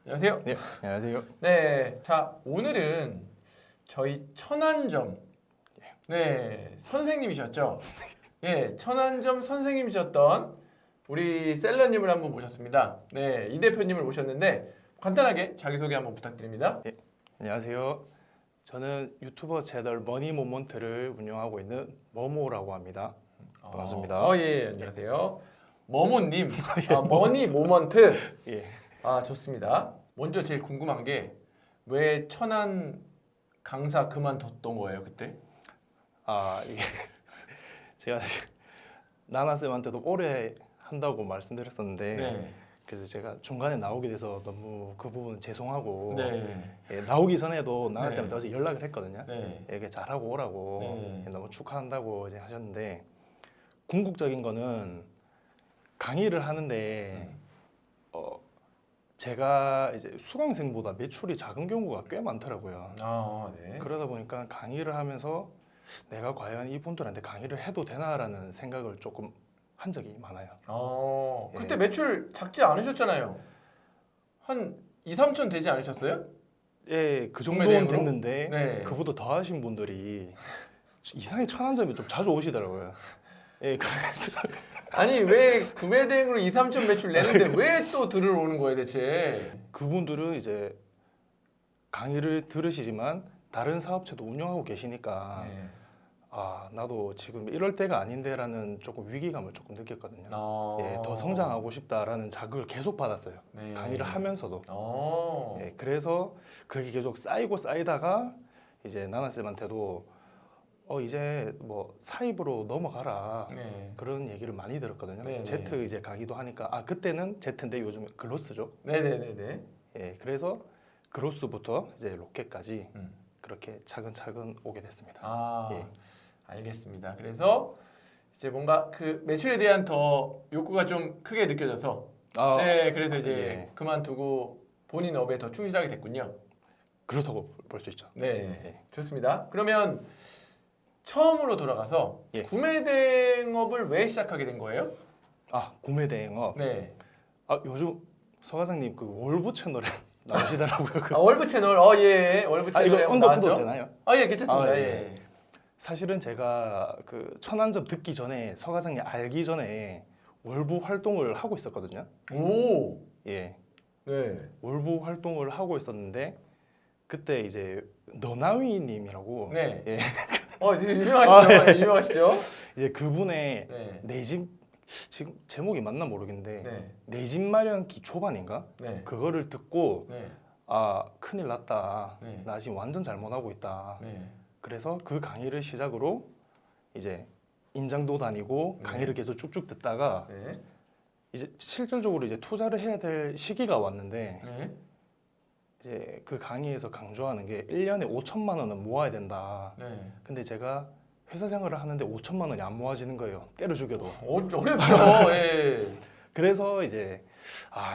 안녕하세요. 네, 안녕하세요. 네, 자 오늘은 저희 천안점 선생님이셨죠? 예, 천안점 선생님이셨던 우리 셀러님을 한번 모셨습니다. 네, 이 대표님을 모셨는데 간단하게 자기소개 한번 부탁드립니다. 안녕하세요. 저는 유튜버 채널 머니모먼트를 운영하고 있는 머모라고 합니다. 반갑습니다. 예, 안녕하세요. 머모님, 머니모먼트. 예. 좋습니다. 먼저 제일 궁금한 게 왜 천안 강사 그만뒀던 거예요 그때? 이게 제가 나나쌤한테도 오래 한다고 말씀드렸었는데 네. 그래서 제가 중간에 나오게 돼서 너무 그 부분 죄송하고 네. 예, 나오기 전에도 나나쌤한테 네. 어제 연락을 했거든요. 네. 이게 잘하고 오라고 네. 너무 축하한다고 이제 하셨는데 궁극적인 거는 강의를 하는데 제가 이제 수강생보다 매출이 작은 경우가 꽤 많더라고요. 네. 그러다 보니까 강의를 하면서 내가 과연 이분들한테 강의를 해도 되나라는 생각을 조금 한 적이 많아요. 그때 예. 매출 작지 않으셨잖아요. 한 2, 3천 되지 않으셨어요? 예, 그 구매 정도는 대행으로? 됐는데 네. 그보다 더 하신 분들이 이상하게 천안점에 좀 자주 오시더라고요. 예, 그래서 아니 왜 구매 대행으로 2, 3천 매출 내는데 왜 또 들으러 오는 거예요 대체? 그분들은 이제 강의를 들으시지만 다른 사업체도 운영하고 계시니까 네. 나도 지금 이럴 때가 아닌데라는 조금 위기감을 조금 느꼈거든요. 예, 더 더 성장하고 싶다라는 자극을 계속 받았어요. 네. 강의를 하면서도. 어. 예, 그래서 그게 계속 쌓이고 쌓이다가 이제 나나쌤한테도 이제 뭐 사입으로 넘어가라 네. 그런 얘기를 많이 들었거든요. 네, 제트 이제 가기도 하니까 그때는 제트인데 요즘 글로스죠. 네네네네. 예, 그래서 글로스부터 이제 로켓까지 음. 그렇게 차근차근 오게 됐습니다. 예. 알겠습니다. 그래서 이제 뭔가 그 매출에 대한 더 욕구가 좀 크게 느껴져서 네, 그래서 이제 예. 그만두고 본인 업에 더 충실하게 됐군요. 그렇다고 볼 수 있죠. 네, 예. 좋습니다. 그러면 처음으로 돌아가서 예. 구매 대행업을 왜 시작하게 된 거예요? 구매 대행업. 네. 요즘 서 과장님 그 월부 채널에 나오시더라고요. 월부 채널, 예, 월부 채널에 이거 한번 언급해도 나왔죠? 되나요? 예, 괜찮습니다. 예. 예. 사실은 제가 그 천안점 듣기 전에 서 과장님 알기 전에 월부 활동을 하고 있었거든요. 오, 예, 네. 월부 활동을 하고 있었는데 그때 이제 너나위님이라고 네. 예, 되게 유명하시죠? 네. 유명하시죠? 이제 그분의 네. 내 집 지금 제목이 맞나 모르겠는데 네. 내 집 마련 기초반인가 네. 그거를 듣고 네. 큰일 났다. 네. 나 지금 완전 잘못하고 있다. 네. 그래서 그 강의를 시작으로 이제 임장도 다니고 네. 강의를 계속 쭉쭉 듣다가 네. 이제 실질적으로 이제 투자를 해야 될 시기가 왔는데 네. 이제 그 강의에서 강조하는 게 1년에 5천만 원은 모아야 된다. 네. 근데 제가 회사 생활을 하는데 5천만 원이 안 모아지는 거예요. 때려 죽여도. 어렵죠. 예. 그래서 이제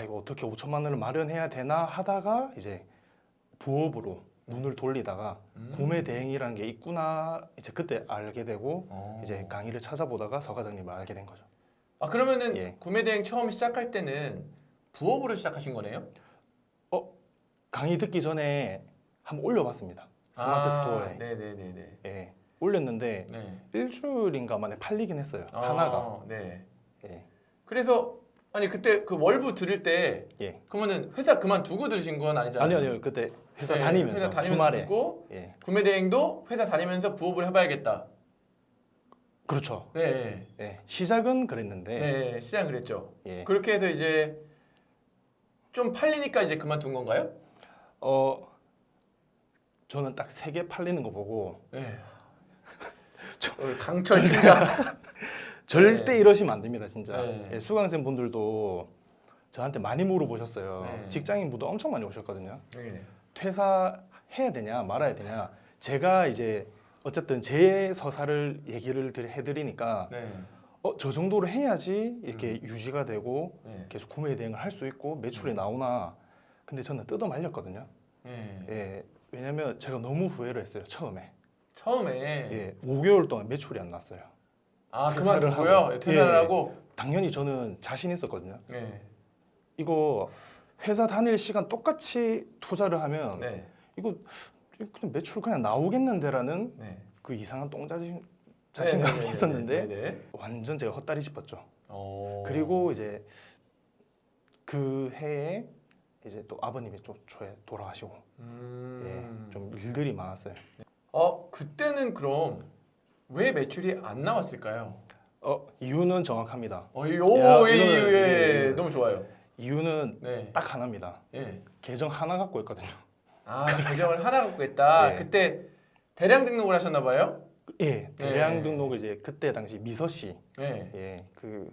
이거 어떻게 5천만 원을 마련해야 되나 하다가 이제 부업으로 눈을 돌리다가 구매 대행이라는 게 있구나 이제 그때 알게 되고 이제 강의를 찾아보다가 서 과장님을 알게 된 거죠. 그러면은 예. 구매 대행 처음 시작할 때는 부업으로 시작하신 거네요? 강의 듣기 전에 한번 올려봤습니다. 스마트 스토어에. 네네네네. 예, 올렸는데 네. 일주일인가 만에 팔리긴 했어요. 하나가. 네. 예. 그래서 아니 그때 그 월부 들을 때 예. 그러면은 회사 그만두고 들으신 건 아니잖아요? 아니요. 그때 회사 네, 다니면서 회사 다니면서 주말에. 듣고 예. 구매 대행도 회사 다니면서 부업을 해봐야겠다. 그렇죠. 네. 예. 시작은 그랬는데. 네. 시장 그랬죠. 예. 그렇게 해서 이제 좀 팔리니까 이제 그만둔 건가요? 저는 딱 3개 팔리는 거 보고 네. 강철 심장. 절대 네. 이러시면 안 됩니다, 진짜. 네. 예, 수강생 분들도 저한테 많이 물어보셨어요. 네. 직장인분도 엄청 많이 오셨거든요. 네. 퇴사해야 되냐 말아야 되냐. 제가 이제 어쨌든 제 서사를 얘기를 해드리니까 네. 저 정도로 해야지 이렇게 유지가 되고 네. 계속 구매 대행을 할 수 있고 매출이 나오나. 근데 저는 뜯어 말렸거든요. 네. 예, 왜냐면 제가 너무 후회를 했어요, 처음에. 처음에 예, 5개월 동안 매출이 안 났어요. 퇴사를 그만두고요? 하고. 퇴사를 예. 하고? 당연히 저는 자신 있었거든요. 네. 이거 회사 다닐 시간 똑같이 투자를 하면 네. 이거 그냥 매출 그냥 나오겠는데라는 네. 그 이상한 자신감이 네네네네. 있었는데 네네. 완전 제가 헛다리 짚었죠. 그리고 그리고 이제 그 해에 이제 또 아버님이 좀 초에 돌아가시고 좀 일들이 많았어요. 그때는 그럼 왜 매출이 안 나왔을까요? 이유는 정확합니다. 이 이거는- 이유에 너무 좋아요. 이유는 네. 딱 하나입니다. 예. 계정 하나 갖고 있거든요. 계정을 하나 갖고 있다. 네. 그때 대량 등록을 하셨나 봐요? 예, 대량 네. 등록을 이제 그때 당시 미서 씨, 네. 예, 그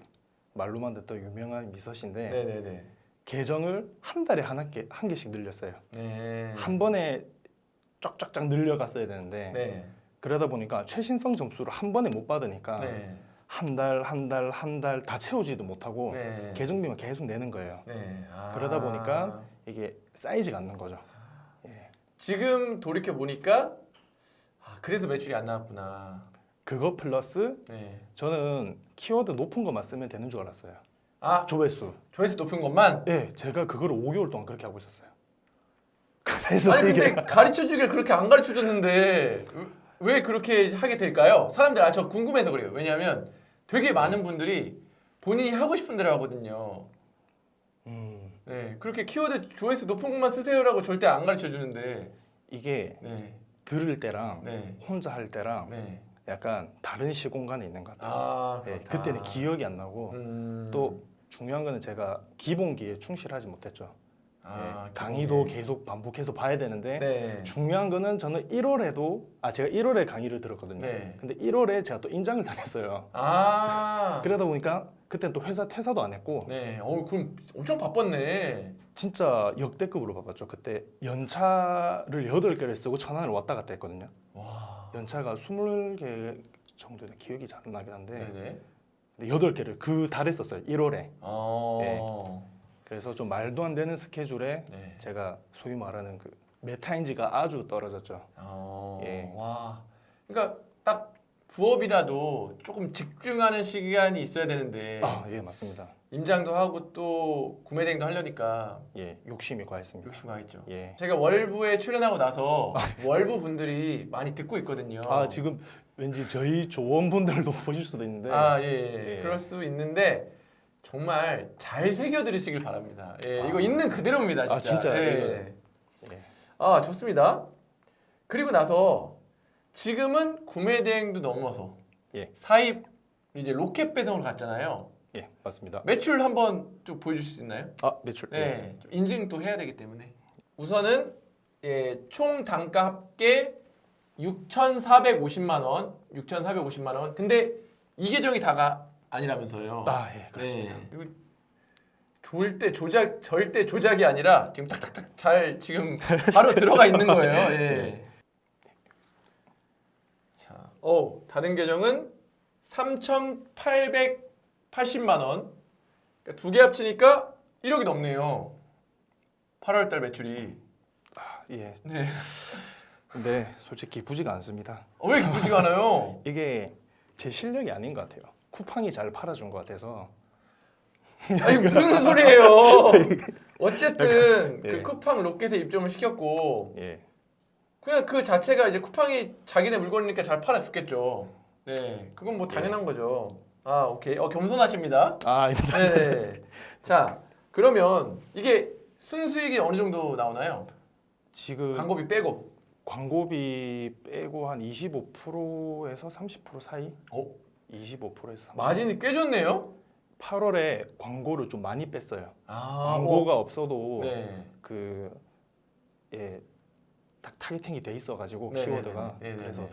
말로만 듣던 유명한 미서 씨인데 네네네. 계정을 한 달에 한 개씩 늘렸어요. 네. 한 번에 쫙쫙쫙 늘려갔어야 되는데 네. 그러다 보니까 최신성 점수를 한 번에 못 받으니까 네. 한 달 다 채우지도 못하고 네. 계정비만 계속 내는 거예요. 네. 그러다 보니까 이게 쌓이지가 않는 거죠. 지금 돌이켜 보니까 그래서 매출이 안 나왔구나. 그거 플러스 네. 저는 키워드 높은 것만 쓰면 되는 줄 알았어요. 조회수. 조회수 높은 것만. 예, 제가 그거를 5개월 동안 그렇게 하고 있었어요. 그래서 아니 이게 근데 가르쳐 주길 그렇게 안 가르쳐 줬는데 왜 그렇게 하게 될까요? 사람들 저 궁금해서 그래요. 왜냐하면 되게 많은 분들이 본인이 하고 싶은 대로 하거든요. 네, 그렇게 키워드 조회수 높은 것만 쓰세요라고 절대 안 가르쳐 주는데 이게 네, 들을 때랑 네, 혼자 할 때랑 네. 약간 다른 시공간에 있는 것 같아요. 예, 그렇다. 그때는 기억이 안 나고 또 중요한 거는 제가 기본기에 충실하지 못했죠. 강의도 계속 반복해서 봐야 되는데 네. 중요한 거는 저는 1월에도 제가 1월에 강의를 들었거든요. 네. 근데 1월에 제가 또 임장을 다녔어요. 그러다 보니까 그때는 또 회사 퇴사도 안 했고 네. 그럼 엄청 바빴네. 진짜 역대급으로 바빴죠. 그때 연차를 8개를 쓰고 천안을 왔다 갔다 했거든요. 와. 연차가 20개 정도는 기억이 잘 안 나긴 한데 네네. 8개를 그 달에 썼어요. 1월에. 네. 그래서 좀 말도 안 되는 스케줄에 네. 제가 소위 말하는 그 메타인지가 아주 떨어졌죠. 예. 와. 그러니까 딱 부업이라도 조금 집중하는 시간이 있어야 되는데 예, 맞습니다. 임장도 하고 또 구매대행도 하려니까 예, 욕심이 과했습니다. 욕심 많겠죠. 예. 제가 월부에 출연하고 나서 월부 분들이 많이 듣고 있거든요. 지금 왠지 저희 조원분들도 보실 수도 있는데 예. 그럴 수 있는데 정말 잘 새겨 들으시길 바랍니다. 이거 있는 그대로입니다, 진짜. 진짜. 예. 예. 좋습니다. 그리고 나서 지금은 구매 대행도 넘어서 예. 사입 이제 로켓 배송으로 갔잖아요. 예, 맞습니다. 매출 한번 좀 보여주실 수 있나요? 매출. 네, 좀 인증도 해야 되기 때문에 우선은 총 단가 합계 6,450만 원, 6,450만 원. 근데 이 계정이 다가 아니라면서요. 예, 그렇습니다. 이거 절대 조작이 아니라 지금 탁탁탁 잘 지금 바로 들어가 있는 거예요. 예. 자, 다른 계정은 3,880만 원. 그러니까 두 개 합치니까 1억이 넘네요. 8월 달 매출이. 예. 네. 근데 솔직히 기쁘지가 않습니다. 왜 기쁘지가 않아요? 이게 제 실력이 아닌 것 같아요. 쿠팡이 잘 팔아준 것 같아서. 아니 무슨 소리예요? 어쨌든 예. 그 쿠팡 로켓에 입점을 시켰고 예. 그냥 그 자체가 이제 쿠팡이 자기네 물건이니까 잘 팔아줬겠죠. 네, 그건 뭐 당연한 거죠. 오케이. 겸손하십니다. 아닙니다. 네. 자, 그러면 이게 순수익이 어느 정도 나오나요? 지금 광고비 빼고. 광고비 빼고 한 25%에서 30% 사이? 25%에서 30%. 마진이 꽤 좋네요. 8월에 광고를 좀 많이 뺐어요. 광고가 없어도 네. 딱 타겟팅이 돼 있어가지고 네네네. 키워드가 네네네. 그래서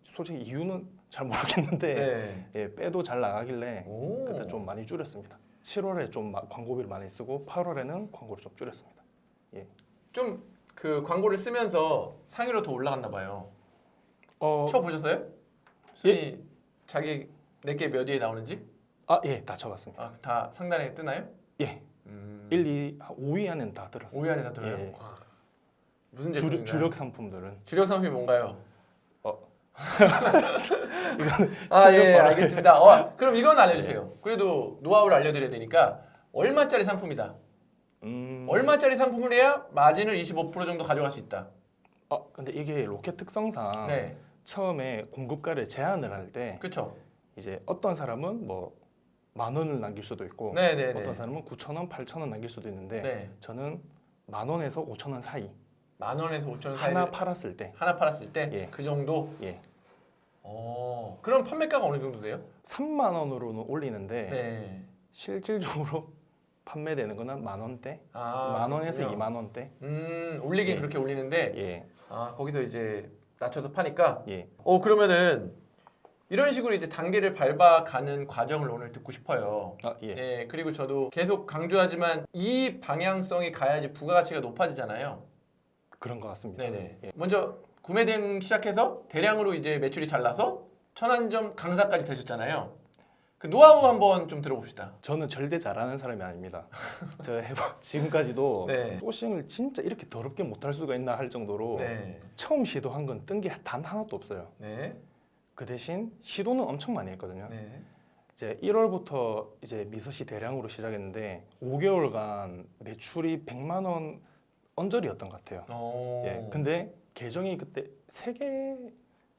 솔직히 이유는 잘 모르겠는데 네. 빼도 잘 나가길래 오. 그때 좀 많이 줄였습니다. 7월에 좀 광고비를 많이 쓰고 8월에는 광고를 좀 줄였습니다. 좀 그 광고를 쓰면서 상위로 더 올라갔나 봐요. 쳐 보셨어요? 순위 자기 내게 몇 위에 나오는지? 예, 다 쳐봤습니다. 다 상단에 뜨나요? 예, 1, 2, 5위 안에는 다 들었어요. 5위 안에 다 들어요. 예. 무슨 제품인가요? 주력 상품들은 주력 상품이 뭔가요? 이거는 알겠습니다. 그럼 이건 알려주세요. 그래도 노하우를 알려드려야 되니까 얼마짜리 상품이다? 얼마짜리 상품을 해야 마진을 25% 정도 가져갈 수 있다. 근데 이게 로켓 특성상 네, 처음에 공급가를 제한을 할 때 그렇죠. 이제 어떤 사람은 뭐 10,000원을 남길 수도 있고 네, 네, 네. 어떤 사람은 9,000원, 8,000원 남길 수도 있는데 네, 저는 10,000원에서 5,000원 사이 10,000원에서 5,000원 하나 사이를 팔았을 때 하나 팔았을 때 예. 그 정도. 예. 그럼 판매가가 어느 정도 돼요? 3만 원으로는 올리는데 네. 실질적으로 판매되는 거는 10,000원대, 아, 10,000원에서 그렇군요. 2만 원대. 올리긴 예. 그렇게 올리는데 예, 거기서 이제 낮춰서 파니까. 예. 그러면은 이런 식으로 이제 단계를 밟아가는 과정을 오늘 듣고 싶어요. 예. 예, 그리고 저도 계속 강조하지만 이 방향성이 가야지 부가가치가 높아지잖아요. 그런 것 같습니다. 네네. 예. 먼저 구매 대행 시작해서 대량으로 이제 매출이 잘 나서 천안점 강사까지 되셨잖아요. 그 노하우 한번 좀 들어봅시다. 저는 절대 잘하는 사람이 아닙니다. 지금까지도 네. 소싱을 진짜 이렇게 더럽게 못할 수가 있나 할 정도로 네. 처음 시도한 건 뜬 게 단 하나도 없어요. 네. 그 대신 시도는 엄청 많이 했거든요. 네. 이제 1월부터 이제 미서시 대량으로 시작했는데 5개월간 매출이 100만 원 언저리였던 것 같아요. 예. 근데 계정이 그때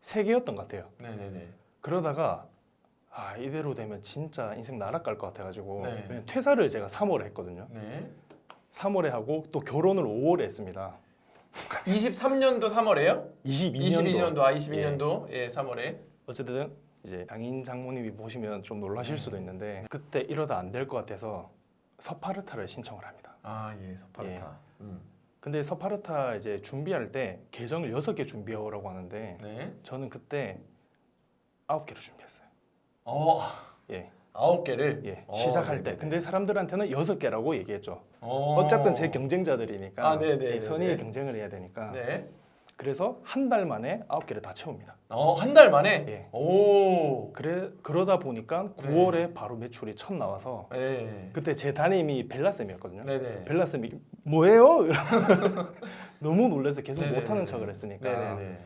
3개였던 것 같아요. 네네네. 그러다가 이대로 되면 진짜 인생 나락갈 것 같아가지고 네. 왜냐면 퇴사를 제가 3월에 했거든요. 네. 3월에 하고 또 결혼을 5월에 했습니다. 23년도 3월에요? 22년도. 22년도 예, 3월에. 어쨌든 이제 장인 장모님이 보시면 좀 놀라실 수도 있는데 그때 이러다 안 될 것 같아서 서파르타를 신청을 합니다. 예, 서파르타. 근데 서파르타 이제 준비할 때 계정을 6개 준비해오라고 하는데 네. 저는 그때 9개를 준비했어요. 예, 9개를. 예. 시작할 때. 네네네. 근데 사람들한테는 6개라고 얘기했죠. 어쨌든 제 경쟁자들이니까 네네네네. 예, 선의의 경쟁을 해야 되니까. 네. 그래서 한 달 만에 9개를 다 채웁니다. 한 달 만에. 예. 오. 그러다 보니까 9월에 바로 매출이 첫 나와서 네. 그때 제 담임이 벨라쌤이었거든요. 네네. 벨라쌤이 뭐예요? 너무 놀라서 계속 네네네. 못하는 척을 했으니까. 네네네.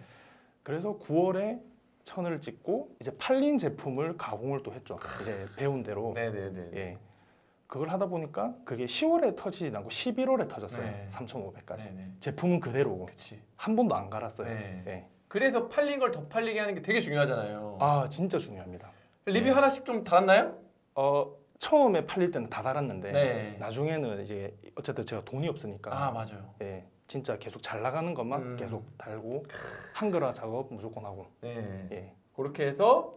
그래서 9월에 천을 찍고 이제 팔린 제품을 가공을 또 했죠. 이제 배운 대로. 네네네. 예. 그걸 하다 보니까 그게 10월에 터지지 않고 11월에 터졌어요. 네. 3,500까지. 네네. 제품은 그대로고 그렇지. 한 번도 안 갈았어요. 네. 예. 그래서 팔린 걸 더 팔리게 하는 게 되게 중요하잖아요. 진짜 중요합니다. 리뷰 네. 하나씩 좀 달았나요? 처음에 팔릴 때는 다 달았는데 네. 나중에는 이제 어쨌든 제가 돈이 없으니까 맞아요. 예, 진짜 계속 잘 나가는 것만 계속 달고 한글화 작업 무조건 하고. 네. 예. 그렇게 해서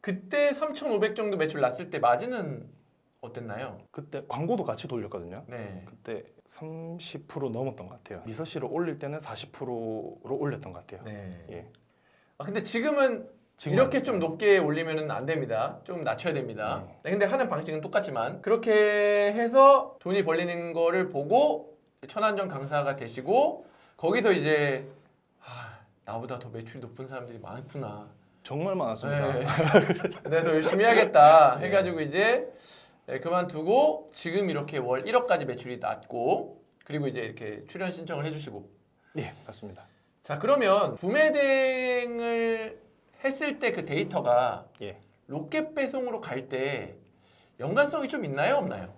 그때 3,500 정도 매출 났을 때 마진은 어땠나요? 그때 광고도 같이 돌렸거든요. 네. 그때 30% 넘었던 것 같아요. 미서씨를 올릴 때는 40%로 올렸던 것 같아요. 네. 예. 근데 지금은 이렇게 좀 높게 올리면 안 됩니다. 좀 낮춰야 됩니다. 네, 근데 하는 방식은 똑같지만 그렇게 해서 돈이 벌리는 거를 보고 천안점 강사가 되시고 거기서 이제 나보다 더 매출이 높은 사람들이 많구나. 정말 많았습니다. 네. 내가 더 열심히 해야겠다 네. 해가지고 이제 그만두고 지금 이렇게 월 1억까지 매출이 났고 그리고 이제 이렇게 출연 신청을 해주시고. 예, 맞습니다. 자, 그러면 구매 대행을 했을 때 그 데이터가 예. 로켓 배송으로 갈 때 연관성이 좀 있나요, 없나요?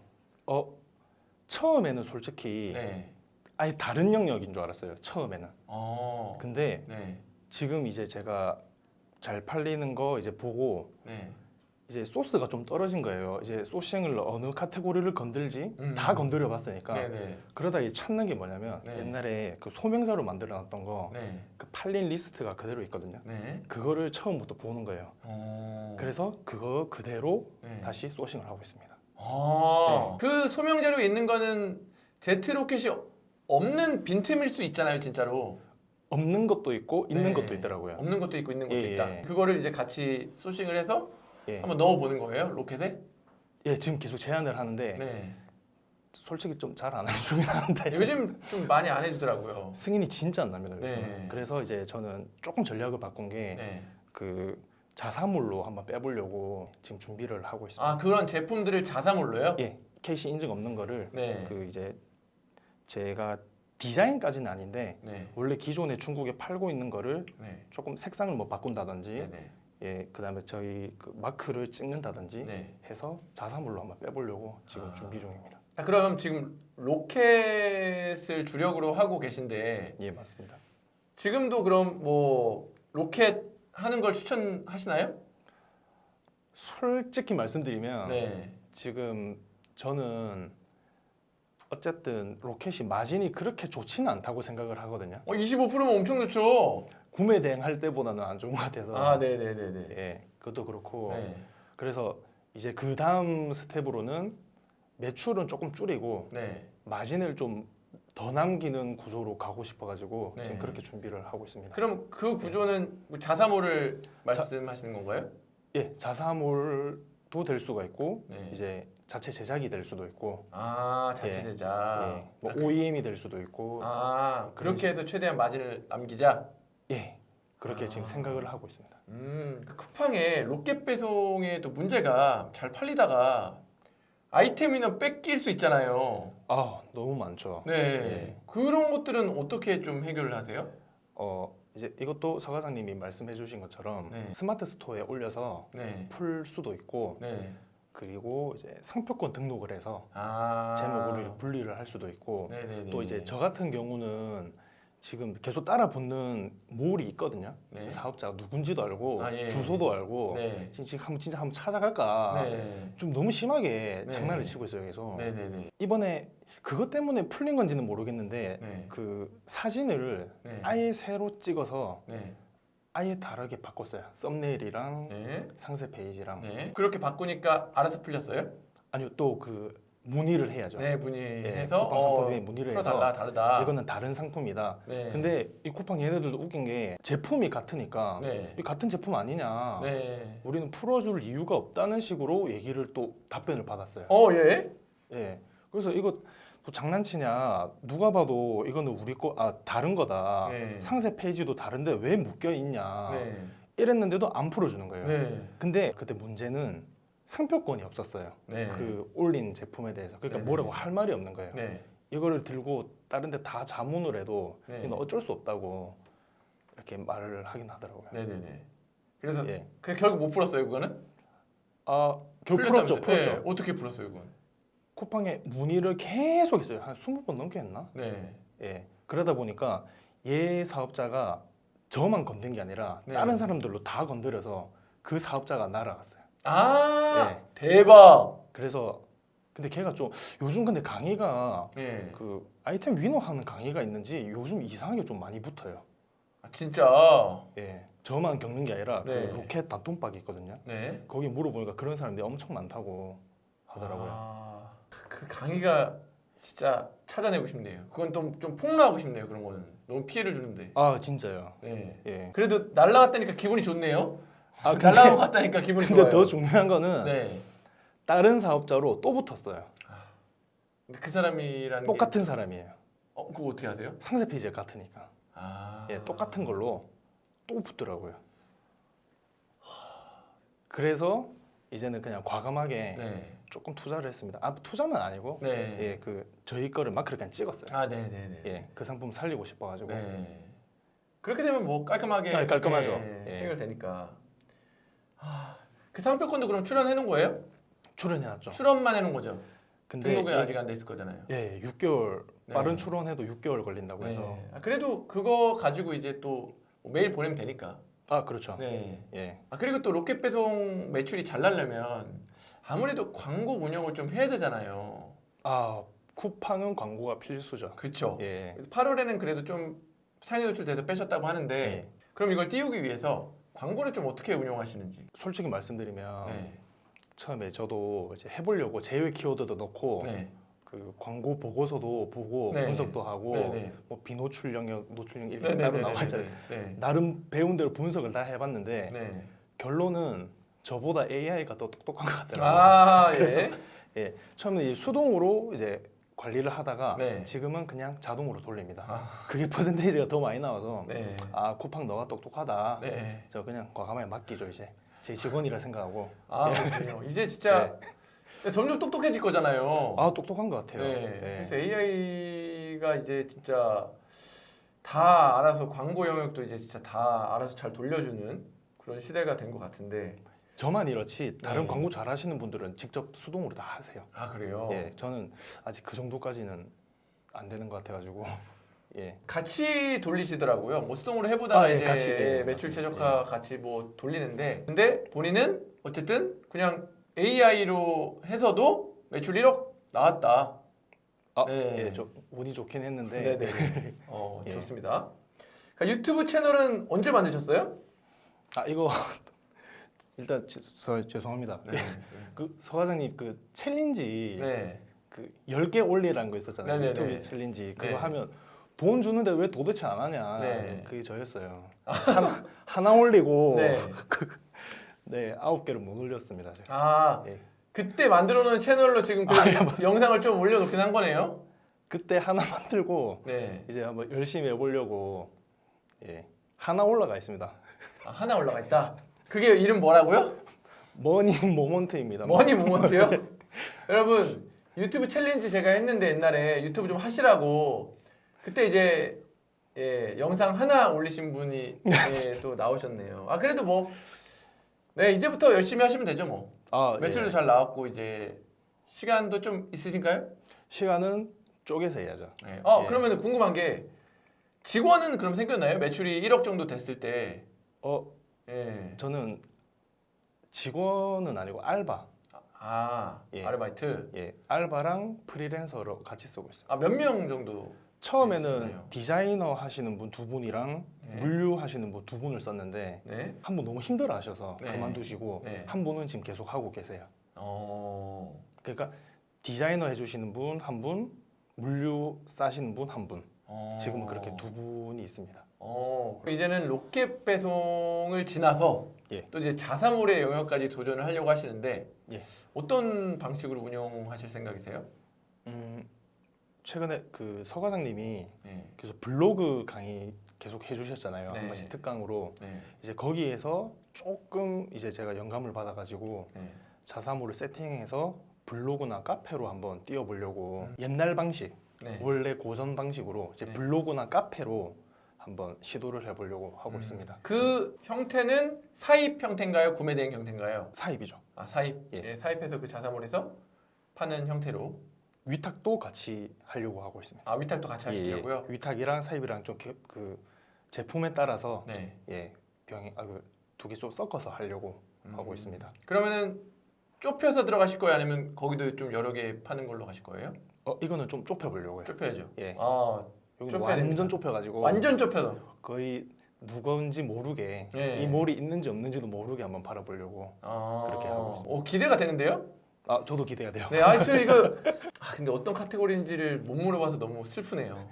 처음에는 솔직히 네. 아예 다른 영역인 줄 알았어요. 처음에는. 어. 근데 네. 지금 이제 제가 잘 팔리는 거 이제 보고 네. 이제 소스가 좀 떨어진 거예요. 이제 소싱을 어느 카테고리를 건들지 다 건드려 봤으니까. 네네. 그러다 이제 찾는 게 뭐냐면 네. 옛날에 그 소명자로 만들어 놨던 거 네. 그 팔린 리스트가 그대로 있거든요. 네. 그거를 처음부터 보는 거예요. 그래서 그거 그대로 네. 다시 소싱을 하고 있습니다. 그 소명자료에 있는 거는 제트 로켓이 없는 빈틈일 수 있잖아요, 진짜로. 없는 것도 있고 있는 네. 것도 있더라고요. 없는 것도 있고 있는 것도 예, 있다. 예. 그거를 이제 같이 소싱을 해서 예. 한번 넣어보는 거예요, 로켓에? 예, 지금 계속 제안을 하는데 네. 솔직히 좀 잘 안 해주긴 하는데 요즘 좀 많이 안 해주더라고요. 승인이 진짜 안 납니다. 요즘. 네. 그래서 이제 저는 조금 전략을 바꾼 게 네. 그 자사몰로 한번 빼보려고 지금 준비를 하고 있습니다. 그런 제품들을 자사몰로요? 예, KC 인증 없는 거를 네. 그 이제 제가 디자인까지는 아닌데 네. 원래 기존에 중국에 팔고 있는 거를 네. 조금 색상을 뭐 바꾼다든지 네네. 예, 그다음에 저희 그 마크를 찍는다든지 네. 해서 자사몰로 한번 빼보려고 지금 준비 중입니다. 아, 그럼 지금 로켓을 주력으로 하고 계신데 예, 맞습니다. 지금도 그럼 뭐 로켓 하는 걸 추천하시나요? 솔직히 말씀드리면 네. 지금 저는 어쨌든 로켓이 마진이 그렇게 좋지는 않다고 생각을 하거든요. 25%면 엄청 좋죠. 구매 대행할 때보다는 안 좋은 것 같아서. 아, 네네네네. 예, 그것도 그렇고. 네. 그래서 이제 그 다음 스텝으로는 매출은 조금 줄이고 네. 마진을 좀 더 남기는 구조로 가고 싶어가지고 네. 지금 그렇게 준비를 하고 있습니다. 그럼 그 구조는 뭐 자사몰을 말씀하시는 건가요? 예, 자사몰도 될 수가 있고 네. 이제 자체 제작이 될 수도 있고, 아, 자체 예. 제작. 예, 뭐 아, OEM이 될 수도 있고, 그렇게 해서 최대한 마진을 남기자. 예, 그렇게 지금 아. 생각을 하고 있습니다. 그 쿠팡에 로켓 배송에 또 문제가 잘 팔리다가 아이템이나 뺏길 수 있잖아요. 아, 너무 많죠. 네. 예. 그런 것들은 어떻게 좀 해결을 하세요? 이제 이것도 서 과장님이 말씀해주신 것처럼 네. 스마트 스토어에 올려서 네. 풀 수도 있고, 네. 그리고 이제 상표권 등록을 해서 아. 제목을 분리를 할 수도 있고, 네네네. 또 이제 저 같은 경우는 지금 계속 따라 붙는 몰이 있거든요. 네. 그 사업자가 누군지도 알고 아, 예. 주소도 알고 네. 지금 진짜 한번 찾아갈까. 네. 좀 너무 심하게 네. 장난을 치고 있어요. 여기서 네네네. 이번에 그것 때문에 풀린 건지는 모르겠는데 네. 그 사진을 네. 아예 새로 찍어서 네. 아예 다르게 바꿨어요. 썸네일이랑 네. 상세 페이지랑. 네. 그렇게 바꾸니까 알아서 풀렸어요? 아니요, 또 그 문의를 해야죠. 네, 문의해서 쿠팡 상품에 문의를 풀어달라, 해서 다르다. 이거는 다른 상품이다. 네. 근데 이 쿠팡 얘네들도 웃긴 게 제품이 같으니까 네. 이 같은 제품 아니냐. 네. 우리는 풀어줄 이유가 없다는 식으로 얘기를 또 답변을 받았어요. 예. 예. 그래서 이거 또 장난치냐? 누가 봐도 이거는 우리 거, 다른 거다. 네. 상세 페이지도 다른데 왜 묶여 있냐? 네. 이랬는데도 안 풀어주는 거예요. 네. 근데 그때 문제는 상표권이 없었어요. 네. 그 올린 제품에 대해서. 그러니까 네. 뭐라고 할 말이 없는 거예요. 네. 이거를 들고 다른 데 다 자문을 해도 네. 이건 어쩔 수 없다고 이렇게 말을 하긴 하더라고요. 네네네. 그래서 예. 결국 못 풀었어요, 그거는? 결국 풀었죠. 네. 어떻게 풀었어요, 그건? 쿠팡에 문의를 계속 했어요. 한 20번 넘게 했나? 네. 예. 그러다 보니까 얘 사업자가 저만 건든 게 아니라 네. 다른 사람들로 다 건드려서 그 사업자가 날아갔어요. 아, 예. 대박. 그래서 근데 걔가 좀 요즘 근데 강의가 네. 그 아이템 위너하는 강의가 있는지 요즘 이상하게 좀 많이 붙어요. 진짜. 예. 저만 겪는 게 아니라 네. 그 로켓 단톡방이 있거든요. 네. 거기 물어보니까 그런 사람들이 엄청 많다고 하더라고요. 그 강의가 진짜 찾아내고 싶네요. 그건 좀 폭로하고 싶네요. 그런 거는 너무 피해를 주는데. 진짜요. 네. 예. 그래도 날라갔다니까 기분이 좋네요. 근데, 날라간 것 같다니까 기분이 근데 좋아요. 더 중요한 거는 네. 다른 사업자로 또 붙었어요. 근데 그 사람이라는 똑같은 사람이에요. 그거 어떻게 하세요? 상세 페이지가 같으니까. 아. 예, 똑같은 걸로 또 붙더라고요. 그래서 이제는 그냥 과감하게 네. 조금 투자를 했습니다. 투자는 아니고 네. 예, 그 저희 거를 마크를 그냥 찍었어요. 아, 네네네. 예, 그 상품 살리고 싶어가지고. 네. 그렇게 되면 뭐 깔끔하게 네, 깔끔하죠. 예, 예. 해결되니까. 그 상표권도 그럼 출원해 놓은 거예요? 출원해놨죠. 출원만 해놓은 거죠. 근데 등록이 아직 안 돼 있을 거잖아요. 예, 6개월 네. 빠른 출원해도 6개월 걸린다고 해서. 네. 그래도 그거 가지고 이제 또 메일 보내면 되니까. 그렇죠. 네. 예, 그리고 또 로켓 배송 매출이 잘 나려면 아무래도 광고 운영을 좀 해야 되잖아요. 쿠팡은 광고가 필수죠. 그렇죠. 예, 8월에는 그래도 좀 상위 노출돼서 빼셨다고 하는데 예. 그럼 이걸 띄우기 위해서 광고를 좀 어떻게 운영하시는지. 솔직히 말씀드리면 네. 처음에 저도 이제 해보려고 제휴 키워드도 넣고 네. 그 광고 보고서도 보고 네. 분석도 하고 네. 뭐 비노출 영역, 노출 영역 이렇게 네. 따로 네. 나와 있잖아요. 네. 나름 배운 대로 분석을 다 해봤는데 네. 결론은 저보다 AI가 더 똑똑한 것 같더라고요. 예. 예, 처음에 이제 수동으로 이제 관리를 하다가 네. 지금은 그냥 자동으로 돌립니다. 아. 그게 퍼센테이지가 더 많이 나와서 네. 쿠팡 너가 똑똑하다. 네. 저 그냥 과감하게 맡기죠 이제 제 직원이라 생각하고. 그렇군요. 이제 진짜 점점 똑똑해질 거잖아요. 똑똑한 것 같아요. 네. 예. 그래서 AI가 이제 진짜 다 알아서 광고 영역도 이제 진짜 다 알아서 잘 돌려주는 그런 시대가 된 것 같은데 저만 이렇지 다른 네. 광고 잘하시는 분들은 직접 수동으로 다 하세요. 아 그래요? 예, 저는 아직 그 정도까지는 안 되는 것 같아가지고 예. 같이 돌리시더라고요. 뭐 수동으로 해보다가 예, 이제 같이, 예, 매출 맞습니다. 최적화 같이 뭐 돌리는데, 근데 본인은 어쨌든 그냥 AI로 해서도 매출 1억 나왔다. 아, 네. 예, 저 운이 좋긴 했는데 네네. 예. 좋습니다. 그러니까 유튜브 채널은 언제 만드셨어요? 아 이거 일단 죄송합니다. 네. 그 서 과장님 그 챌린지 네. 그 10개 올리라는 거 있었잖아요. 네네네. 유튜브 챌린지 그거 네. 하면 돈 주는데 왜 도대체 안 하냐. 네. 그게 저였어요. 하나 올리고 네. 네 9개를 못 올렸습니다. 제가. 아 예. 그때 만들어 놓은 채널로 지금 그 영상을 좀 올려놓긴 한 거네요. 그때 하나 만들고 네. 이제 한번 열심히 해보려고 예 하나 올라가 있습니다. 아, 하나 올라가 있다. 그게 이름 뭐라고요? 머니 모먼트입니다. 머니 모먼트요? 여러분 유튜브 챌린지 제가 했는데 옛날에 유튜브 좀 하시라고 그때 이제 영상 하나 올리신 분이 또 나오셨네요. 아 그래도 뭐 네 이제부터 열심히 하시면 되죠 뭐. 아, 매출도 예. 잘 나왔고 이제 시간도 좀 있으신가요? 시간은 쪼개서 해야죠. 네. 예. 그러면 궁금한 게 직원은 그럼 생겼나요? 매출이 1억 정도 됐을 때. 예. 저는 직원은 아니고 알바. 예. 아르바이트. 예, 알바랑 프리랜서로 같이 쓰고 있어요. 아 몇 명 정도? 처음에는 있으시나요? 디자이너 하시는 분 2분이랑 네. 물류 하시는 분 2분을 썼는데 네. 한 분 너무 힘들어 하셔서 네. 그만두시고 네. 한 분은 지금 계속 하고 계세요. 그러니까 디자이너 해주시는 분 한 분, 물류 싸시는 분 한 분. 지금은 그렇게 2분이 있습니다. 이제는 로켓 배송을 지나서 예. 또 이제 자사몰의 영역까지 도전을 하려고 하시는데 예. 어떤 방식으로 운영하실 생각이세요? 최근에 그 서 과장님이 네. 계속 블로그 강의 계속 해주셨잖아요. 네. 한 번씩 특강으로 네. 이제 거기에서 조금 이제 제가 영감을 받아가지고 네. 자사몰을 세팅해서 블로그나 카페로 한번 띄워보려고 옛날 방식, 네. 원래 고전 방식으로 이제 네. 블로그나 카페로 한번 시도를 해보려고 하고 있습니다. 그 형태는 사입 형태인가요? 구매 대행 형태인가요? 사입이죠. 아 사입. 예. 예, 사입해서 그 자사몰에서 파는 형태로. 위탁도 같이 하려고 하고 있습니다. 아 위탁도 같이 하시려고요? 예, 위탁이랑 사입이랑 좀 그 제품에 따라서 네. 예 두 개 좀 섞어서 하려고 하고 있습니다. 그러면은 좁혀서 들어가실 거예요? 아니면 거기도 좀 여러 개 파는 걸로 가실 거예요? 이거는 좀 좁혀보려고요. 좁혀야죠. 예, 아 여기 좁혀야 완전 됩니다. 좁혀가지고 완전 좁혀서. 거의 누군지 모르게 예. 이 몰이 있는지 없는지도 모르게 한번 팔아보려고. 그렇게 하고 있습니다. 기대가 되는데요? 아 저도 기대가 돼요. 네, 저 이거 근데 어떤 카테고리인지를 못 물어봐서 너무 슬프네요.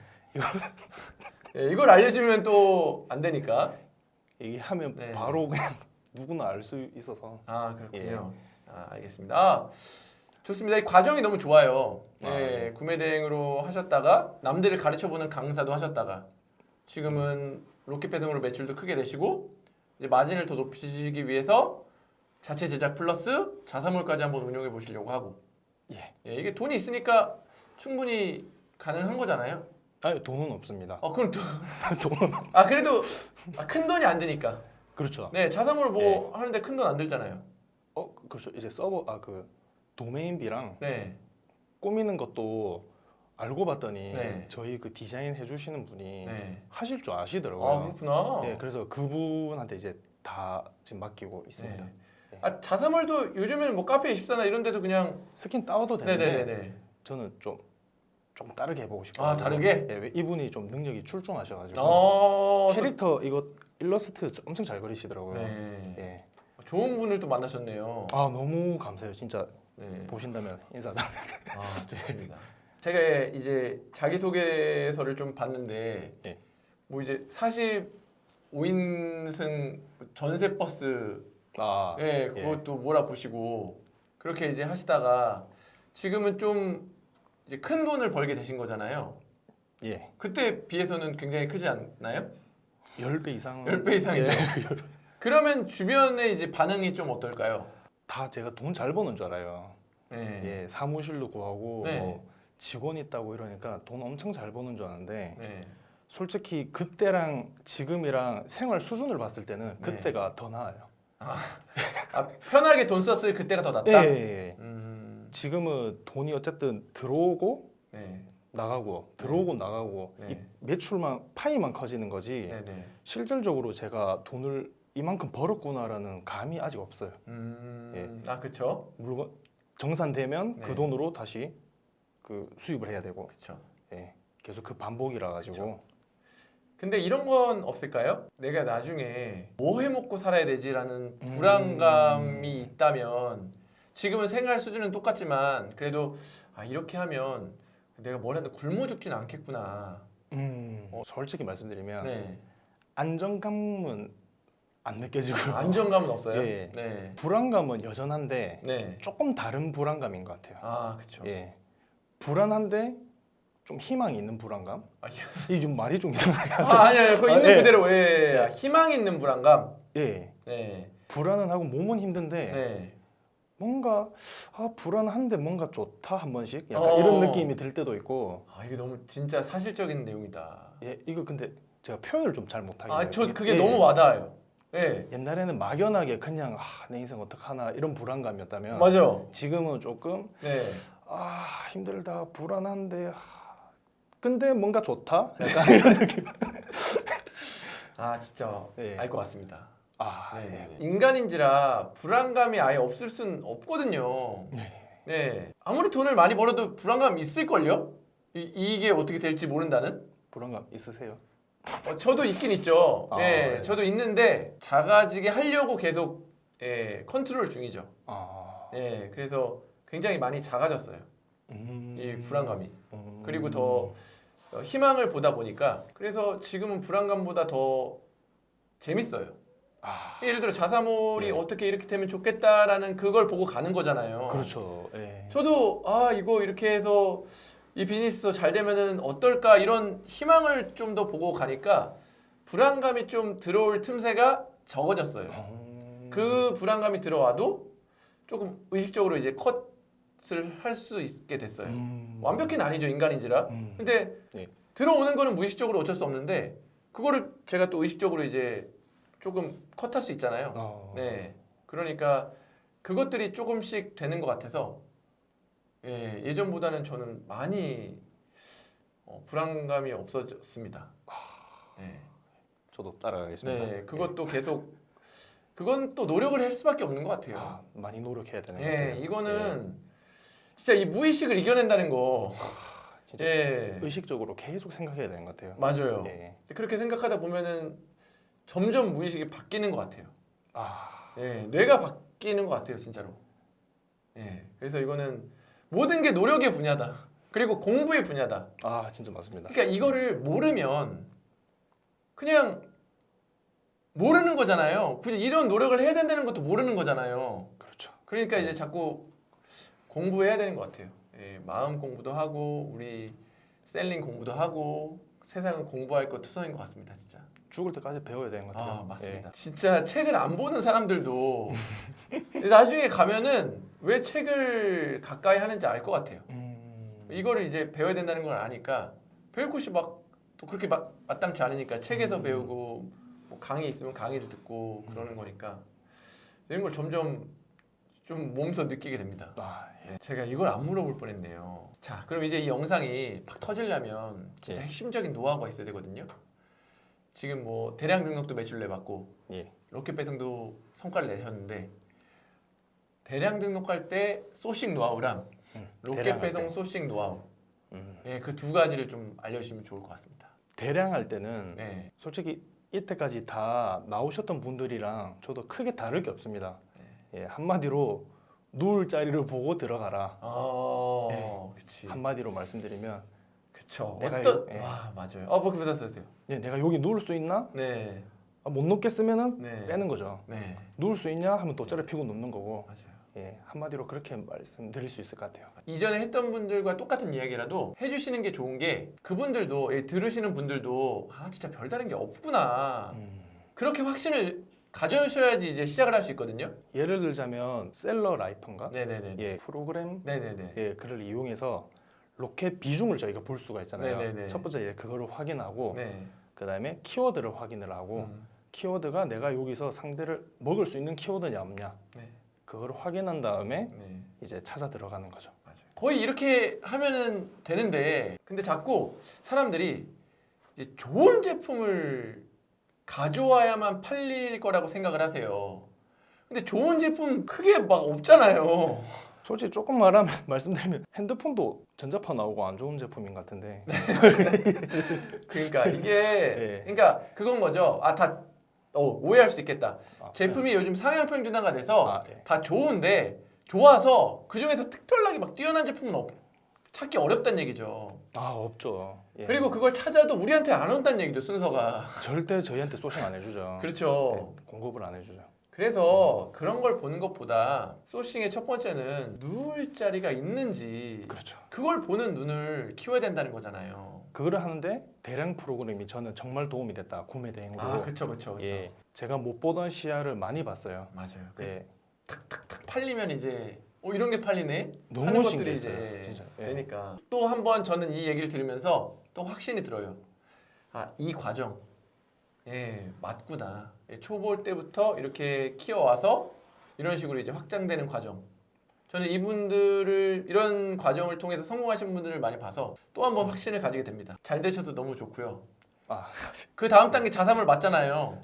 예, 이걸 알려주면 또 안 되니까. 얘기하면 네. 바로 그냥 누구나 알 수 있어서. 아 그렇군요. 예. 알겠습니다. 좋습니다. 이 과정이 너무 좋아요. 네. 구매 대행으로 하셨다가 남들을 가르쳐보는 강사도 하셨다가 지금은 로켓 배송으로 매출도 크게 되시고 이제 마진을 더 높이시기 위해서 자체 제작 플러스 자사몰까지 한번 운영해 보시려고 하고. 예. 이게 돈이 있으니까 충분히 가능한 거잖아요. 아니 돈은 없습니다. 그럼 돈은 그래도 큰 돈이 안 드니까. 그렇죠. 네, 자사몰 뭐 네. 하는데 큰 돈 안 들잖아요. 그렇죠. 이제 서버 그 도메인비랑 네. 꾸미는 것도 알고 봤더니 네. 저희 그 디자인 해주시는 분이 네. 하실 줄 아시더라고요. 그렇구나. 예, 그래서 그분한테 이제 다 지금 맡기고 있습니다. 네. 자사몰도 요즘에는 뭐 카페 24나 이런 데서 그냥 스킨 따와도 되는데 네네네네. 저는 좀 다르게 해보고 싶어요. 다르게? 예, 왜 이분이 좀 능력이 출중하셔가지고 캐릭터 이거 일러스트 엄청 잘 그리시더라고요. 네. 예. 좋은 분을 또 만나셨네요. 너무 감사해요. 진짜 네. 보신다면 인사드립니다. 좋습니다. 제가 이제 자기소개서를 좀 봤는데 예. 뭐 이제 45인승 전세 버스 그것도 몰아보시고 그렇게 이제 하시다가 지금은 좀 이제 큰 돈을 벌게 되신 거잖아요. 예. 그때 비해서는 굉장히 크지 않나요? 10배 이상. 10배 이상이죠. 예. 그러면 주변의 이제 반응이 좀 어떨까요? 다 제가 돈 잘 버는 줄 알아요. 네. 예, 사무실도 구하고 네. 뭐 직원 있다고 이러니까 돈 엄청 잘 버는 줄 아는데 네. 솔직히 그때랑 지금이랑 생활 수준을 봤을 때는 네. 그때가 더 나아요. 편하게 돈 썼을 그때가 더 낫다. 예. 지금은 돈이 어쨌든 들어오고 네. 나가고 들어오고 나가고 네. 이 매출만 파이만 커지는 거지 네네. 실질적으로 제가 돈을 이만큼 벌었구나라는 감이 아직 없어요. 아 그렇죠. 물건 정산되면 네. 그 돈으로 다시 그 수입을 해야 되고 그렇죠. 예. 계속 그 반복이라 가지고 근데 이런 건 없을까요? 내가 나중에 뭐 해먹고 살아야 되지라는 불안감이 있다면 지금은 생활 수준은 똑같지만 그래도 이렇게 하면 내가 뭘 해도 굶어 죽진 않겠구나. 솔직히 말씀드리면 네. 안정감은 안 느껴지고 안정감은 없어요. 예. 네. 불안감은 여전한데 네. 조금 다른 불안감인 것 같아요. 아 그렇죠. 예. 불안한데 좀 희망이 있는 불안감? 이게 좀 말이 좀 이상하게 아니요, 그거 있는 예. 그대로 희망 있는 불안감. 예. 네. 불안은 하고 몸은 힘든데 네. 뭔가 불안한데 뭔가 좋다 한 번씩 약간 이런 느낌이 들 때도 있고 이게 너무 진짜 사실적인 내용이다. 예, 이거 근데 제가 표현을 좀 잘 못하겠네요. 저 그게 예. 너무 와닿아요. 예. 옛날에는 막연하게 그냥 내 인생 어떡하나 이런 불안감이었다면 맞아. 지금은 조금 네. 힘들다 불안한데 근데 뭔가 좋다 약간 이런 느낌. 진짜 네. 알 것 같습니다. 네. 네. 인간인지라 불안감이 아예 없을 순 없거든요. 네. 아무리 돈을 많이 벌어도 불안감 있을걸요? 이게 어떻게 될지 모른다는? 불안감 있으세요? 저도 있긴 있죠. 네. 네. 저도 있는데 작아지게 하려고 계속 컨트롤 중이죠. 네. 그래서 굉장히 많이 작아졌어요. 이 불안감이. 그리고 더 희망을 보다 보니까 그래서 지금은 불안감보다 더 재밌어요. 예를 들어 자사몰이 네. 어떻게 이렇게 되면 좋겠다라는 그걸 보고 가는 거잖아요. 그렇죠. 예. 저도 이거 이렇게 해서 이 비즈니스 잘 되면은 어떨까 이런 희망을 좀 더 보고 가니까 불안감이 좀 들어올 틈새가 적어졌어요. 그 불안감이 들어와도 조금 의식적으로 이제 컷을 할 수 있게 됐어요. 완벽히는 아니죠, 인간인지라. 근데 네. 들어오는 거는 무의식적으로 어쩔 수 없는데 그거를 제가 또 의식적으로 이제 조금 컷할 수 있잖아요. 네, 그러니까 그것들이 조금씩 되는 것 같아서 예전보다는 저는 많이 불안감이 없어졌습니다. 네, 저도 따라가겠습니다. 네, 그것도 계속 그건 또 노력을 할 수밖에 없는 것 같아요. 많이 노력해야 되는 것 같아요. 이거는 진짜 이 무의식을 이겨낸다는 거. 진짜 의식적으로 계속 생각해야 되는 것 같아요. 맞아요. 예. 그렇게 생각하다 보면은 점점 무의식이 바뀌는 것 같아요. 뇌가 바뀌는 것 같아요, 진짜로. 그래서 이거는 모든 게 노력의 분야다. 그리고 공부의 분야다. 진짜 맞습니다. 그러니까 이거를 모르면 그냥 모르는 거잖아요. 굳이 이런 노력을 해야 된다는 것도 모르는 거잖아요. 그렇죠. 그러니까 이제 자꾸 공부해야 되는 것 같아요. 마음 공부도 하고 우리 셀링 공부도 하고 세상은 공부할 것 투성인 것 같습니다, 진짜. 죽을 때까지 배워야 되는 것 같아요. 맞습니다. 진짜 책을 안 보는 사람들도 나중에 가면은 왜 책을 가까이 하는지 알 것 같아요. 이거를 이제 배워야 된다는 걸 아니까 배울 곳이 막 또 그렇게 마땅치 않으니까 책에서 배우고 뭐 강의 있으면 강의를 듣고 그러는 거니까 이런 걸 점점 좀 몸소 느끼게 됩니다. 제가 이걸 안 물어볼 뻔했네요. 자, 그럼 이제 이 영상이 팍 터지려면 진짜 핵심적인 노하우가 있어야 되거든요. 지금 뭐 대량 등록도 매출 내봤고 로켓 배송도 성과를 내셨는데 대량 등록할 때 소싱 노하우랑 로켓 배송 소싱 노하우 그 두 가지를 좀 알려주시면 좋을 것 같습니다. 대량 할 때는 솔직히 이때까지 다 나오셨던 분들이랑 저도 크게 다를 게 없습니다. 한마디로 누울 자리를 보고 들어가라. 그치. 한마디로 말씀드리면 그쵸. 내가 맞아요. 뭐 그러세요. 내가 여기 누울 수 있나? 못 눕겠으면은 빼는 거죠. 누울 수 있냐 하면 또 자리 피고 눕는 거고. 맞아요. 한마디로 그렇게 말씀드릴 수 있을 것 같아요. 이전에 했던 분들과 똑같은 이야기라도 해주시는 게 좋은 게 그분들도 들으시는 분들도 진짜 별다른 게 없구나 그렇게 확신을 가져셔야지 이제 시작을 할 수 있거든요. 예를 들자면 셀러 라이프인가? 네네네. 프로그램 네네네. 그를 이용해서 로켓 비중을 저희가 볼 수가 있잖아요. 네네네. 첫 번째 그거를 확인하고 네. 그 다음에 키워드를 확인을 하고 키워드가 내가 여기서 상대를 먹을 수 있는 키워드냐 없냐 네. 그걸 확인한 다음에 네. 이제 찾아 들어가는 거죠. 맞아요. 거의 이렇게 하면은 되는데 근데 자꾸 사람들이 이제 좋은 제품을 가져와야만 팔릴 거라고 생각을 하세요. 근데 좋은 제품 크게 막 없잖아요. 솔직히 조금 말씀드리면 핸드폰도 전자파 나오고 안 좋은 제품인 것 같은데. 그러니까 이게 네. 그러니까 그건 거죠. 다 오해할 수 있겠다. 아, 제품이 요즘 상향 평준화가 돼서 아, 네. 다 좋은데 좋아서 그 중에서 특별하게 막 뛰어난 제품은 찾기 어렵다는 얘기죠. 없죠. 예. 그리고 그걸 찾아도 우리한테 안 온다는 얘기죠, 순서가. 절대 저희한테 소싱 안 해주죠. 그렇죠. 네, 공급을 안 해주죠. 그래서 그런 걸 보는 것보다 소싱의 첫 번째는 누울 자리가 있는지 그렇죠. 그걸 보는 눈을 키워야 된다는 거잖아요. 그거를 하는데 대량 프로그램이 저는 정말 도움이 됐다. 구매 대행으로. 그렇죠. 예, 제가 못 보던 시야를 많이 봤어요. 맞아요. 예, 탁 팔리면 이제 이런 게 팔리네 너무 하는 것들이 신기했어요, 이제 진짜. 예. 되니까 또 한 번 저는 이 얘기를 들으면서 또 확신이 들어요. 이 과정 맞구나. 초보 때부터 이렇게 키워와서 이런 식으로 이제 확장되는 과정. 저는 이분들을 이런 과정을 통해서 성공하신 분들을 많이 봐서 또 한 번 확신을 가지게 됩니다. 잘 되셔서 너무 좋고요. 그 다음 단계 자사몰 맞잖아요.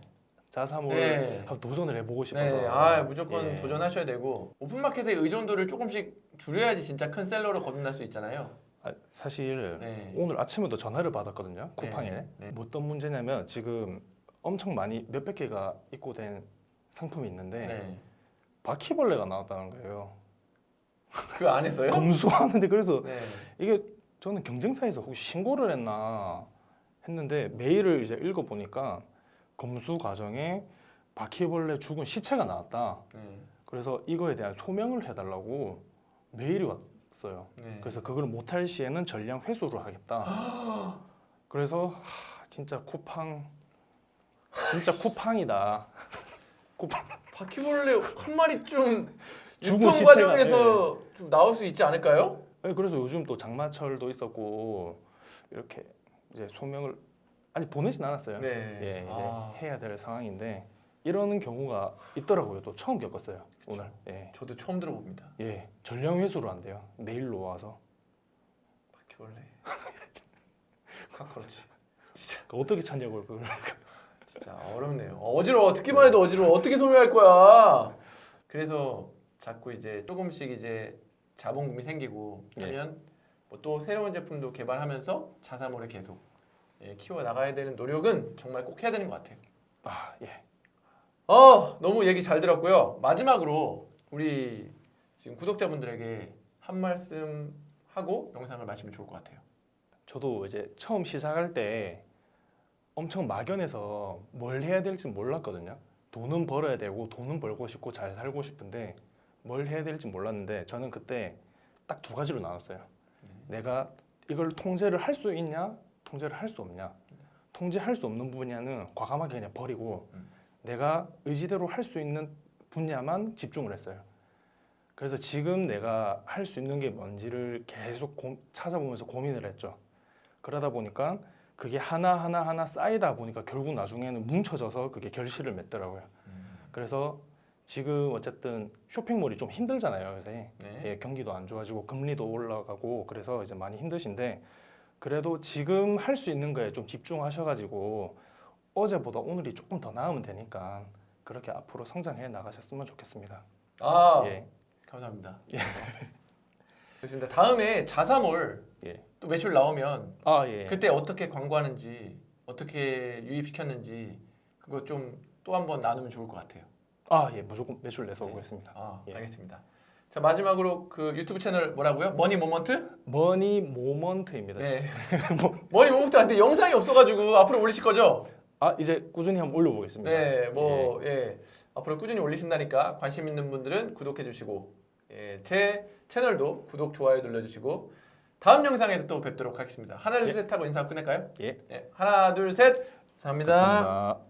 자사몰 네. 한번 도전을 해보고 싶어서. 네, 무조건 예. 도전하셔야 되고 오픈마켓의 의존도를 조금씩 줄여야지 진짜 큰 셀러로 거듭날 수 있잖아요. 사실 네. 오늘 아침에도 전화를 받았거든요. 쿠팡에. 네. 뭐 어떤 문제냐면 지금 엄청 많이 몇백 개가 입고된 상품이 있는데 네. 바퀴벌레가 나왔다는 거예요. 그거 안 했어요? 검수하는데 그래서 네. 이게 저는 경쟁사에서 혹시 신고를 했나 했는데 메일을 이제 읽어보니까 검수 과정에 바퀴벌레 죽은 시체가 나왔다. 네. 그래서 이거에 대한 소명을 해달라고 메일이 왔어요. 네. 그래서 그걸 못할 시에는 전량 회수를 하겠다. 그래서 진짜 쿠팡이다. 쿠팡. 바퀴벌레 한 마리 좀 죽은 유통 시체가, 과정에서 좀 나올 수 있지 않을까요? 그래서 요즘 또 장마철도 있었고 이렇게 이제 소명을 아직 보내진 않았어요. 네. 예, 이제 해야 될 상황인데 이런 경우가 있더라고요. 또 처음 겪었어요. 오늘. 예. 저도 처음 들어봅니다. 예, 전량 회수로 안 돼요. 메일로 와서. 바퀴벌레. 그렇지. 진짜 어떻게 찾냐고요, 그걸. 진짜 어렵네요. 어지러워. 듣기만 해도 어지러워. 어떻게 소개할 거야? 그래서 자꾸 이제 조금씩 이제 자본금이 생기고 하면 뭐 또 새로운 제품도 개발하면서 자사몰을 계속 키워 나가야 되는 노력은 정말 꼭 해야 되는 것 같아요. 예. 너무 얘기 잘 들었고요. 마지막으로 우리 지금 구독자분들에게 한 말씀 하고 영상을 마치면 좋을 것 같아요. 저도 이제 처음 시작할 때 엄청 막연해서 뭘 해야 될지 몰랐거든요. 돈은 벌어야 되고 돈은 벌고 싶고 잘 살고 싶은데 뭘 해야 될지 몰랐는데 저는 그때 딱 두 가지로 나눴어요. 내가 이걸 통제를 할 수 있냐, 통제를 할 수 없냐. 통제할 수 없는 분야는 과감하게 그냥 버리고 내가 의지대로 할 수 있는 분야만 집중을 했어요. 그래서 지금 내가 할 수 있는 게 뭔지를 계속 찾아보면서 고민을 했죠. 그러다 보니까 그게 하나 쌓이다 보니까 결국 나중에는 뭉쳐져서 그게 결실을 맺더라고요. 그래서 지금 어쨌든 쇼핑몰이 좀 힘들잖아요, 요새. 네. 예, 경기도 안 좋아지고 금리도 올라가고 그래서 이제 많이 힘드신데 그래도 지금 할 수 있는 거에 좀 집중하셔가지고 어제보다 오늘이 조금 더 나으면 되니까 그렇게 앞으로 성장해 나가셨으면 좋겠습니다. 예. 감사합니다. 좋습니다. 다음에 자사몰 예. 또 매출 나오면 예. 그때 어떻게 광고하는지 어떻게 유입시켰는지 그거 좀 또 한번 나누면 좋을 것 같아요. 예, 무조건 매출 내서 오겠습니다. 예. 알겠습니다. 자 마지막으로 그 유튜브 채널 뭐라고요? 머니 모먼트? 머니 모먼트입니다. 네. 머니 모먼트한테 영상이 없어가지고 앞으로 올리실 거죠? 이제 꾸준히 한번 올려보겠습니다. 네, 앞으로 꾸준히 올리신다니까 관심 있는 분들은 구독해주시고 제 채널도 구독 좋아요 눌러주시고 다음 영상에서 또 뵙도록 하겠습니다. 하나 둘 셋 하고 인사 끝낼까요? 예. 하나 둘 셋. 감사합니다. 감사합니다.